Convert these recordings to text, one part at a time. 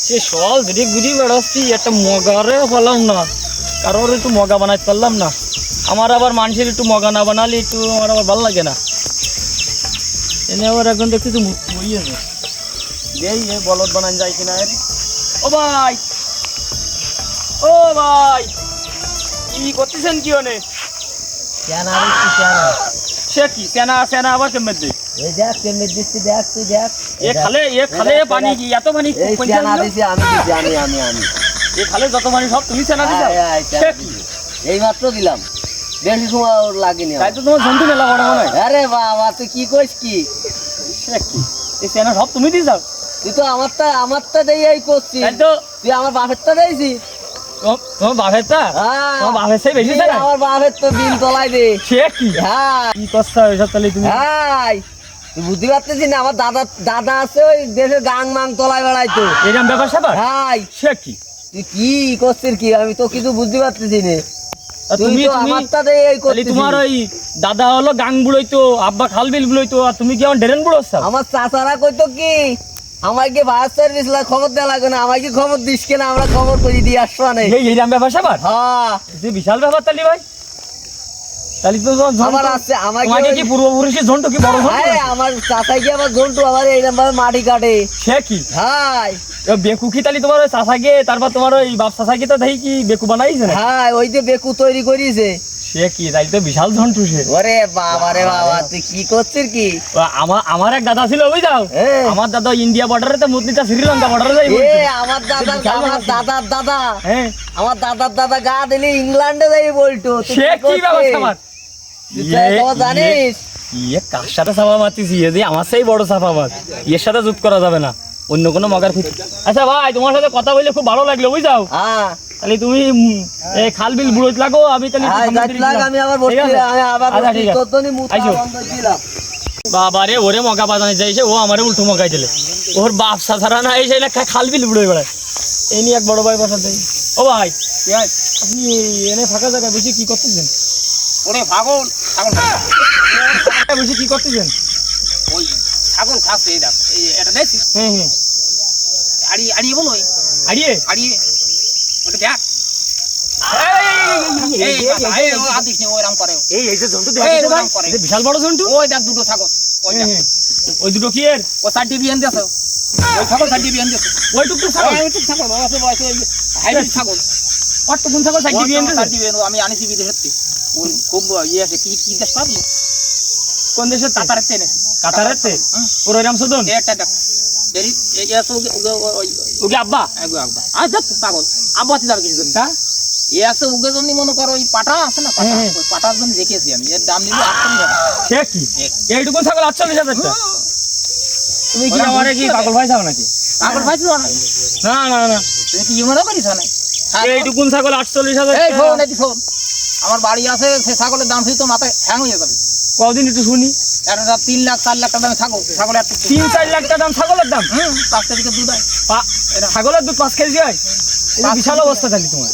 সে সল ঘুরি ঘুরি বেড়াচ্ছি, একটা মগারে পারলাম না, কারোর একটু মগা বানাইতে পারলাম না। আমার আবার মানুষের একটু মগা না বানালে একটু আমার আবার ভালো লাগে না। এনে আবার এখন দেখছি তো মরিয়েছে, এই বলদ বানান যায় কিনা। ও ভাই, ও ভাই, কি করতেছেন? কি অনেক সে কি সেনা সেনা আবার কেমন দিই? এই দেখ কেমনে দিচ্ছি, দেখ তুই দেখ। এ খালে পানি কি এত পানি? এই সেনা দিছি আমি, আমি এ খালে যত পানি সব তুমি সেনা দিছো? সে কি এই মাত্র দিলাম, বেশি সময় ওর লাগেনি। তাই তো তোমার জন্তু মেলা বড় মনে হয়। আরে বাবা তুই কি কইস কি? সে কি এই সেনা সব তুমি দিছো? তুই তো আমারটা দেই করছিস। তাই তো তুই আমার বাপেরটা দেইছি। তোমার বাপেরটা? তোমার বাপের সেই বেশি সেনা? আমার বাপের তো দিন তলাই দে। সে কি হ্যাঁ কি করছো এসব তাহলে তুমি? হাই তুই বুঝতে পারতেছিস না, আমার দাদা আছে ওই দেশের গাং মাং তলায় বেড়াইতো। এরকম ব্যাপার স্যাপার? হাই সে কি তুই কি করছিস কি? আমি তো কিছু বুঝতে পারতেছি না। তুই তুমি তো আমারটা দেই করছিস। তোমার ওই দাদা হলো গাং বুড়োইতো, আব্বা খাল বিল বুড়োইতো, আর তুমি কি আমার ডেরেন বুড়োচ্ছ? আমার চাচারা কইতো কি আমাকে ফায়ার সার্ভিস খবর দেওয়া লাগে না, আমাকে খবর দিস কেনা, আমরা খবর করে দিয়ে আসবো না। এইরকম ব্যাপার স্যাপার? হ্যাঁ যে বিশাল ব্যাপার তাহলে ভাই। তাহলে তো আমার আছে আমাকে কি পূর্বপুরুষের ঝন্টু কি বড় ঝন্টু? আমার চাচাই কি আবার জন্টু আবার এইরকম ভাবে মাটি কাটে। সে কি হাই বেকু কি তাহলে তোমার ওই চাচাকে, তারপর তোমার ওই বাপ চাচাকে তো দেখি কি বেকু বানাইছে না? হাই ওই যে বেকু তৈরি করিছে। সে কি তাই তো বিশাল ঝন্টু সে। ওরে বাবা রে বাবা তুই কি করছিস কি? আমার এক দাদা ছিল বুঝাও, আমার দাদা ইন্ডিয়া বর্ডারে তো মুতনিটা শ্রীলঙ্কা বর্ডারে যাই। আমার দাদার দাদা হ্যাঁ আমার দাদার দাদা গা দিলে ইংল্যান্ডে যাই বলতো। সে কি ব্যবস্থা আমার জানিস ইয়ে কার সাথে চাপা মারতেছি? এ যে আমার সেই বড় চাপাবাজ, এর সাথে যুদ্ধ করা যাবে না, অন্য কোনো মগার খুঁজে। আচ্ছা ভাই, তোমার সাথে কথা বলে খুব ভালো লাগলো বুঝাও। হ্যাঁ তাহলে তুমি এই খাল বিল বুড়োত লাগো, আমি তাহলে আমি আবার বসে বাবা রে ওরে মগা বাজানে যাইছে, ও আমারে উল্টো মগাই দিলে। ওর বাপ সাধারা না এসে খাল বিল বুড়ে বেড়ায়। এই নিয়ে এক বড় ভাই বসা দেয়। ও ভাই আপনি এনে ফাঁকা জায়গায় বসে কি করতেছেন? ওরে পাগল, ছাগল বসে কি করতেছেন? ওই ছাগল খাচ্ছে, এই দেখ এটা দেখছিস? হ্যাঁ হ্যাঁ আড়িয়ে বলো আড়িয়ে আড়িয়ে ওটা দেখ। এই ও আদিস নি ওইরাম করে, এই যে জন্তু ওইরাম করে। বিশাল বড় জন্তু। ওই দেখ দুটো ছাগল, ওই দেখ ওই দুটো কি এর? ও 4 বিয়ান দিয়েছে, ওই ছাগল 4 বিয়ান দিয়েছে। ওই টুকটুক ছাগল, ওইটুক ছাগল আছে বয়সে হাইব্রিড ছাগল। কতটুকুন ছাগল 4 বিয়ান দিয়েছে? 4 বিয়ান আমি আনিছি বিদেশ থেকে। ওই খুব ইয়ে আছে, কি দেশ পাবলো? কোন দেশে? কাতারের ট্রেনে। কাতারের তে পুরো এরকম সুদন। এটা দেখ বেরি এই আছে ওকে আব্বা একবার একবার আজ দেখ পাগল আব্বা যাবে কিছু তা এ আছে উগে জন্য মনে করো ওই পাটা আছে না, পাটা ওই পাটার জন্য দেখেছি আমি, এর দাম নিলে 800 টাকা। সে কি এইটুকু ছাগল 48,000 টাকা? তুমি কি আমারে কি পাগল ভাই ছাগল নাকি? পাগল ভাই তো না, না না না তুমি কি মনে করিস না? এইটুকু ছাগল 48,000 এই টাকা? ফোন এটি ফোন, আমার বাড়ি আছে, সে ছাগলের দাম শুধু তো মাথায় হ্যাং হয়ে যাবে। কদিন একটু শুনি। একটা 3 লাখ 4 লাখ টাকা দাম ছাগল একটা 3-4 লাখ টাকা দাম ছাগলের দাম? 5 কেজি দুধ হয়। ছাগলের দুধ 5 কেজি হয়? এটা বিশাল অবস্থা তাহলে তোমার।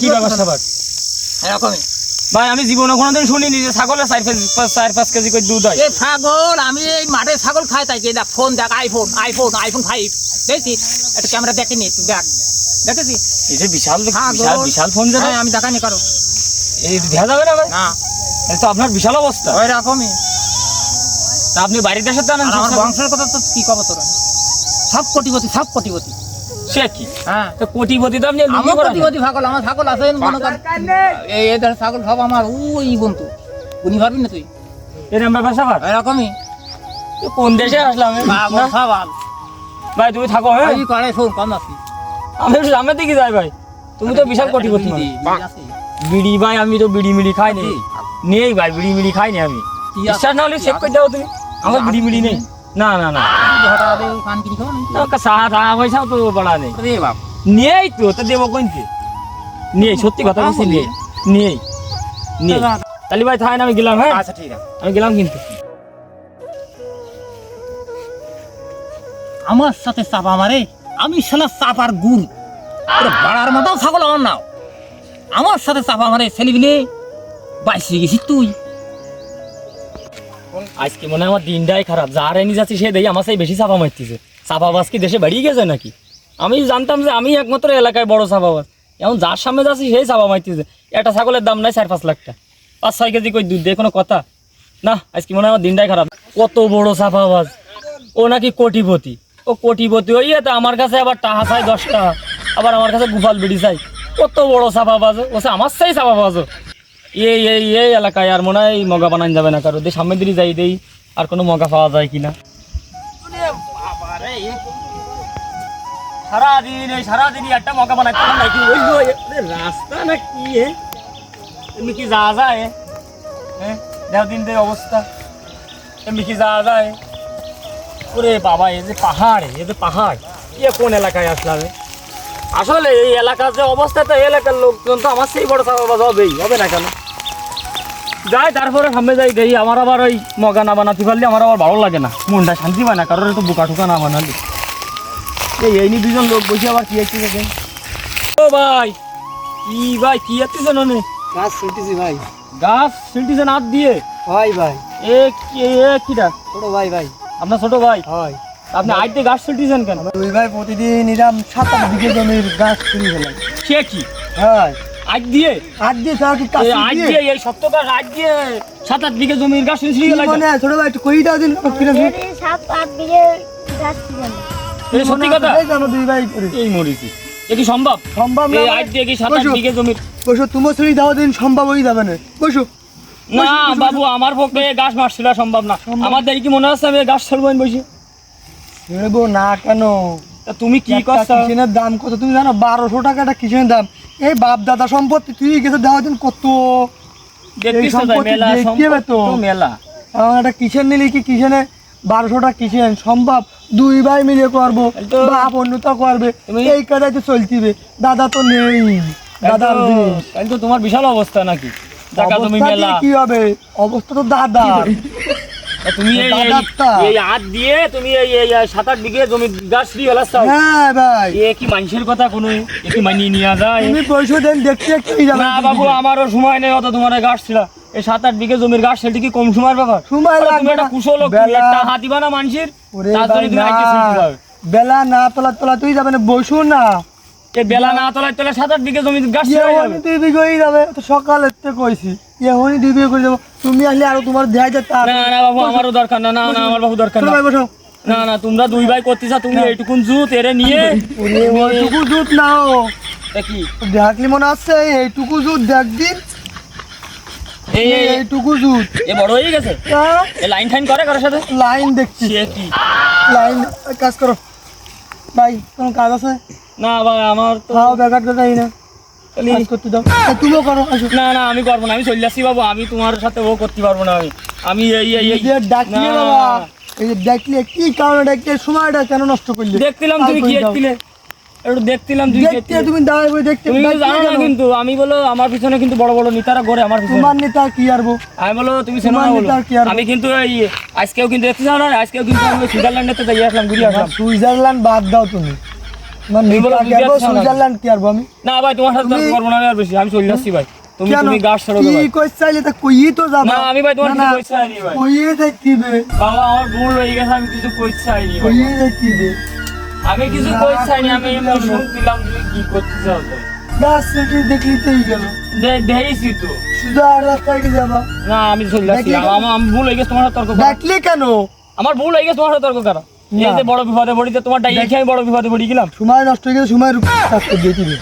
কি ব্যবস্থা ভাই? এরকমই ভাই আমি জীবনে কোনোদিন শুনিনি যে ছাগলের 4-5 কেজি করে দুধ হয়। এই ছাগল আমি এই মাঠে ছাগল খাই, তাই দেখ ফোন দেখ, আইফোন 5 দেখছিস? একটা ক্যামেরা দেখেনি দেখ, দেখেছিস? এই যে বিশাল বিশাল বিশাল ফোন যাবে, আমি দেখানি কারো এই দেখা যাবে না ভাই? না, তো আপনার বিশাল অবস্থা। ওই রকমই। তা আপনি বাড়ির দেশে তো আনেন? আমার বংশের কথা তো কি কব তোরা, সব কোটিপতি। সে কি হ্যাঁ তো কোটিপতি তো আপনি আমার কোটিপতি ছাগল, আমার ছাগল আছে মনে কর, এই এদের ছাগল সব আমার ওই বন্ধু, উনি ভাবি না তুই এরকম ব্যাপার স্যাপার? এরকমই কোন দেশে আসলাম ছাগল ভাই? তুমি থাকো হ্যাঁ, এই করে শোন কম আছি আমি একটু সামনের দিকে যাই ভাই। তুমি তো বিশাল কোটিপতি মানুষ। বিড়ি ভাই আমি তো বিড়ি মিড়ি খাই নি, নেই ভাই বিড়ি মিড়ি খাই নি আমি। বিশ্বাস না হলে চেক করে দাও তুমি, আমার বিড়ি মিড়ি নেই। না না না সাহা পয়সাও তো বড়া নেই। নেই তো দেবো কোনতে? নেই, সত্যি কথা বলছি নেই, নেই নেই। তাহলে ভাই থাকেন, আমি গেলাম। হ্যাঁ আচ্ছা ঠিক আছে, আমি গেলাম কিন্তু। আমার সাথে চাপা মারে, আমি শালা চাপার গুড় বাড়ার মতো ছাগল আমার নাও, আমার সাথে চাপা মারে ছেলেবিলে বাইসে গেছিস তুই। আজকে মনে হয় আমার দিনটাই খারাপ, যার এনে যাচ্ছি সে দেখি আমার সেই বেশি চাপা মারতেছে। চাপাবাজ কি দেশে বাড়িয়ে গেছে নাকি? আমি জানতাম যে আমি একমাত্র এলাকায় বড় চাপাবাজ, এখন যার সামনে যাচ্ছি সেই চাপা মাইতেছে। একটা ছাগলের দাম নাই 4-5 লাখ টাকা, 5-6 কেজি কই দুধ দেয়, কোনো কথা না। আজকে মনে হয় আমার দিনটাই খারাপ। কত বড় চাপাবাজ, ও নাকি কোটিপতি। ও কোটিপতি ওই তো আমার কাছে আবার টাকা চাই 10 টাকা, আবার আমার কাছে গোপাল বিড়ি চাই। কত বড় চাপাবাজ ও, আমার চাই চাপাবাজ। এই এলাকায় আর মনে হয় মগা বানান যাবে না কারো। সামনে দিকে যাই দেই আর কোনো মগা পাওয়া যায় কিনা। সারাদিন একটা মগা বানাইতে নাকি রাস্তা না কি? তুমি কি যাওয়া যায়? হ্যাঁ দেখ দিন দে অবস্থা, এমনি কি যাওয়া যায়? ওরে বাবা, এই যে পাহাড়, এই যে পাহাড়, কোন এলাকায় আসলাম? আসলে এই এলাকার যে অবস্থা, তো এলাকার লোকজন তো আমার সেই বড় চাপাবাজ হবেই, হবে না কেন? যাই তারপরে সামনে যাই দেই। আমার আবার ওই মগা না বানাতে পারলে আমার আবার ভালো লাগে না, মনটা শান্তি পায় না কারোর একটু বোকা ঠোকা না বানালে। এই নি দুজন লোক বসে আবার কি একটু দেখেন। ও ভাই, কি একটু জানো? গাছ ছুটিছি ভাই। গাছ ছিলতেছেন হাত দিয়ে? হয় ভাই। কিটা? ছোট ভাই। আপনার ছোট ভাই? হয়। আপনি হাত দিয়ে গাছ ছিলতেছেন কেন? দুই ভাই প্রতিদিন এরকম 7-8 বিঘে জমির গাছ ছিঁড়ে ফেলাই। সে কি হয়। আজ দিয়ে? আজ দিয়ে তাও কি কাজ আজ দিয়ে এই সপ্তাহ গাছ আজ দিয়ে 7-8 বিঘে জমির গাছ ছিঁড়ে ফেলাই? মনে ছোট ভাই একটু কই দাও দিন। 7-8 বিঘে গাছ ছিল। এই সত্যি কথা? আমরা দুই ভাই করি। এই মরিছি, এ কি সম্ভব? সম্ভব না। এই আজ দিয়ে কি 7-8 বিঘে জমির? বসো, তোমার ছড়ি দাও দিন, সম্ভব হয়ে যাবে না। বসো। না বাবু, আমার পক্ষে গাছ মারছিল সম্ভব না। আমার দেখি কি মনে হচ্ছে আমি গাছ ছাড়বো বসে? ছেড়বো না কেন? তা তুমি কি করছো? কিচেনের দাম কত তুমি জানো? 1200 টাকা একটা কিচেনের দাম। এই বাপ দাদা সম্পত্তি, তুই গেছে দেওয়া দিন কত। দেখতেছ তো মেলা সম্পত্তি, তো মেলা। আমার একটা কিচেন নিলি কি কিচেনে 1200 টাকা কিচেন সম্ভব? দুই ভাই মিলে করবো, বাপ অন্যতা করবে, এই কাজে তো চলতিবে। দাদা তো নেই, দাদার জিনিস। তাহলে তো তোমার বিশাল অবস্থা নাকি? জায়গা তুমি অবস্থা মেলা। দিয়ে কি হবে? অবস্থা তো দাদা। তুমি এই হাত দিয়ে তুমি এই 7-8 বিঘে জমি গাছ ফ্রি হলাচ্ছ? হ্যাঁ ভাই। এ কি মানুষের কথা কোনো? এ কি মানিয়ে নিয়ে যায়? তুমি পয়সা দেন দেখতে একটু যাবে না বাবু, আমারও সময় নেই অত তোমার গাছ ছিল। এই 7-8 বিঘে জমির গাছ সেটা কি কম সময়ের ব্যাপার? সময় আরে লাগবে তুমি একটা না। কুশল একটা হাতি বানা মানুষের, ওরে তার জন্য ভাই তুমি আজকে ছিলতে না, যাবে। বেলা না তোলা তুই যাবে না, বসু না। এই বেলা না তোলায় 7-8 বিঘে জমি গাছ ছিল এখনই 2 বিঘে হয়ে যাবে, তো সকালের থেকে কইছি এখনই 2 বিঘে করে যাবো। তুমি আসলে আরো তোমার দেখাই যায় তার। না বাবু, আমারও দরকার না। না আমার বাবু দরকার চলো না। ভাই বসো। না তোমরা দুই ভাই করতেছ, তুমি এইটুকুন জুত এরে নিয়ে ওরে ওইটুকু জুত নাও, তা কি দেখলি মনে আছে? এইটুকু জুত দেখদিন, এইটুকু জুত। এ বড় হয়ে গেছে? এ লাইন ফাইন করে কারোর সাথে? লাইন দেখছি, সে কি লাইন। কাজ করো ভাই, কোনো কাজ আছে? না ভাই, আমার তো খাও ব্যাঘাত যাই না, কাজ করতে দাও। তুমিও করো, আসো। না আমি করবো না, আমি চলে যাচ্ছি বাবু। আমি তোমার সাথে ও করতে পারবো না। আমি এই যে ডাকলে না। বাবা, এই যে ডাকলে কি কারণে ডাকলে? সময়টা কেন নষ্ট করলে? দেখছিলাম তুমি কি দেখছিলে, একটু দেখছিলাম তুমি কি দেখতে, তুমি দাঁড়াই বই দেখতে। তুমি কিন্তু ডাকলে জানো না কেন? কিন্তু আমি বলো আমার পিছনে কিন্তু বড় বড় নেতারা ঘরে আমার পিছনে। তোমার নেতা কি আরবো? আমি বলো তুমি শোনো না তোমার বলো। নেতা কি আর? আমি কিন্তু এই আজকেও কিন্তু দেখতে যাও না, আজকেও কিন্তু আমি সুইজারল্যান্ডেতে যাই আসলাম, ঘুরে আসলাম। সুইজারল্যান্ড বাদ দাও তুমি। তোমার তুমি বলো নেতা কি আরবো? সুইজারল্যান্ড সুইজারল্যান্ড কি আরবো আমি? না ভাই, তোমার সাথে তর্ক তুমি- করবো না আমি আর বেশি। আমি চলে যাচ্ছি ভাই। তুমি কেন? তুমি গাছ ছাড়ো কি ভাই। কইছ চাইলে তা কইই তো যাবা। না আমি ভাই তোমার না, কিছু না, কইতে চাইনি ভাই। কইয়ে দেখিবে, বাবা আমার ভুল হয়ে গেছে, আমি কিছু কইতে চাইনি ভাই। কইয়ে দেখিবে। আমি কিছু না, কইতে চাইনি, আমি কইতে এমনি যাবো। শুনছিলাম তুমি কি করতে চাও। গাছ থেকে দেখলিতেই গেল। দেখেছি তো। শুধু আর রাস্তায় কি যাবা? না আমি চলে যাচ্ছি। দেখলি তো? আমার ভুল হয়ে গেছে তোমার সাথে তর্ক করা। দেখলি কেন? আমার ভুল হয়ে গেছে তোমার সাথে তর্ক করা। না। এই যে বড় বিপদে পড়িতে তোমার ডাইয়ে খেয়ে আমি বড় বিপদে পড়ে গেলাম। সময় নষ্ট হয়ে গেছে, সময়ের কাজ করে দিয়ে দিবে।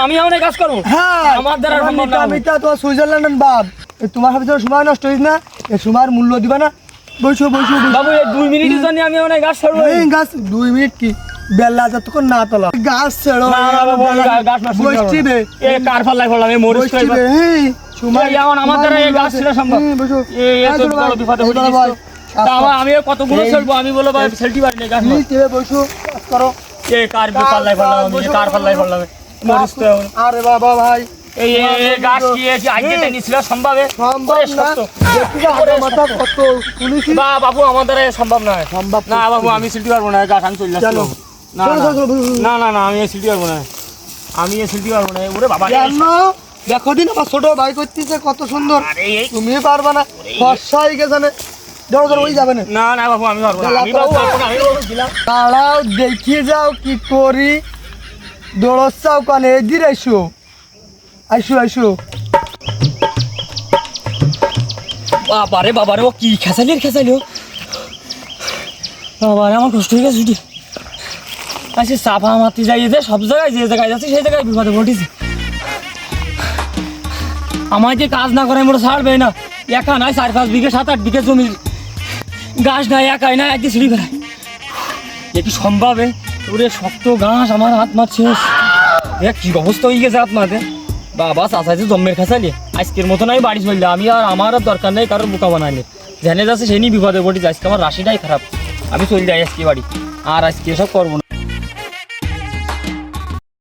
আমি এমন কাজ করবো? হ্যাঁ, আমার দ্বারা তোমার সম্ভব না। নেতা মিতা, তোমার সুইজারল্যান্ড বাদ। এই তোমার হাতে যখন সময় নষ্ট হইস না, এই সময়ের মূল্য দিবা না। বসো বসো বসো। বাবু এই 2 মিনিটের জন্য আমি অনেক গাছ ছাড়বো। এই গাছ 2 মিনিট কি বেলা যতক্ষণ না তোলা গাছ ছেড়ো। না, বাবু, আমি গাছ মারছি না। বসছিবে, এ কার ফাল্লায় পড়লাম, এই মরিচ খাইবা। বসছিবে। হ্যাঁ, সময় এই যেমন আমার দ্বারা এই গাছ ছেড়া সম্ভব। বসো। এই তো চলো বড় ভাই, বিপদে পড়ে চলো গেছি ভাই। তো। তা আমি কতগুলো ছাড়বো? আমি বলো ভাই সেলটি পারি না গাছ মার। এই তে বসো, কাজ করো। এ কার ফাল্লায় পড়লাম আমি, এ কার ফাল্লায় পড়লাম মরিচ তো এখন। আরে বাবা ভাই, এই গাছ কি আজকে নিছিল সম্ভবে? সম্ভব ওরে না। সত্য। দেখি যে হাতে মাথা কত তুলিছি। বাবু আমার দ্বারা এ সম্ভব নয়। সম্ভব না বাবু, আমি সিলতে পারবো না গাছ, আমি চলে যাচ্ছি চলো। বাবু। না চলো, চলো, চলো, চলো। না আমি সিলতে পারবো না, আমি সিলতে পারবো না। ওরে বাবা রে। কেন? দেখো দিন আমার ছোট ভাই করতেছে কত সুন্দর, আরে এই তুমি পারবা না? ফর্সা হয়ে গেছে না, ধরো ধরো ওই যাবে না। না বাবু আমি পারবো না, আমি বাবু পারবো না, আমি বাবু দিলাম। দাঁড়াও, দেখিয়ে যাও কি করি। দৌড়াও কানে এদিকে আইসো আইসো আইসো বাবারে ও কি খেসাইলো বাবারে আমার কষ্ট হয়ে গেছে ছুটি আচ্ছা চাপা মারতে যাই যে সব জায়গায় যে জায়গায় যাচ্ছে সেই জায়গায় বিপদে ঘটেছে আমার যে কাজ না করে মোটা ছাড়বে না একা নাই 4-5 বিঘে 7-8 বিঘে জমি ঘাস নাই একাই নাই একদিন সিঁড়ি বেড়ায় এ কি সম্ভব ওরে শক্ত ঘাস আমার হাত মারছে কি অবস্থা হয়ে গেছে হাত মাতে বাবা চাচাইছে জম্মের খেসালি আজকের মতন আমি বাড়ি চললে আমি আমার আর দরকার নেই কারোর বোকা বানাইলে জেনে যাচ্ছে সেই নিয়ে বিপদে ঘটেছে আজকে আমার রাশিটাই খারাপ আমি চলে যাই আজকে বাড়ি আর আজকে এসব করবো না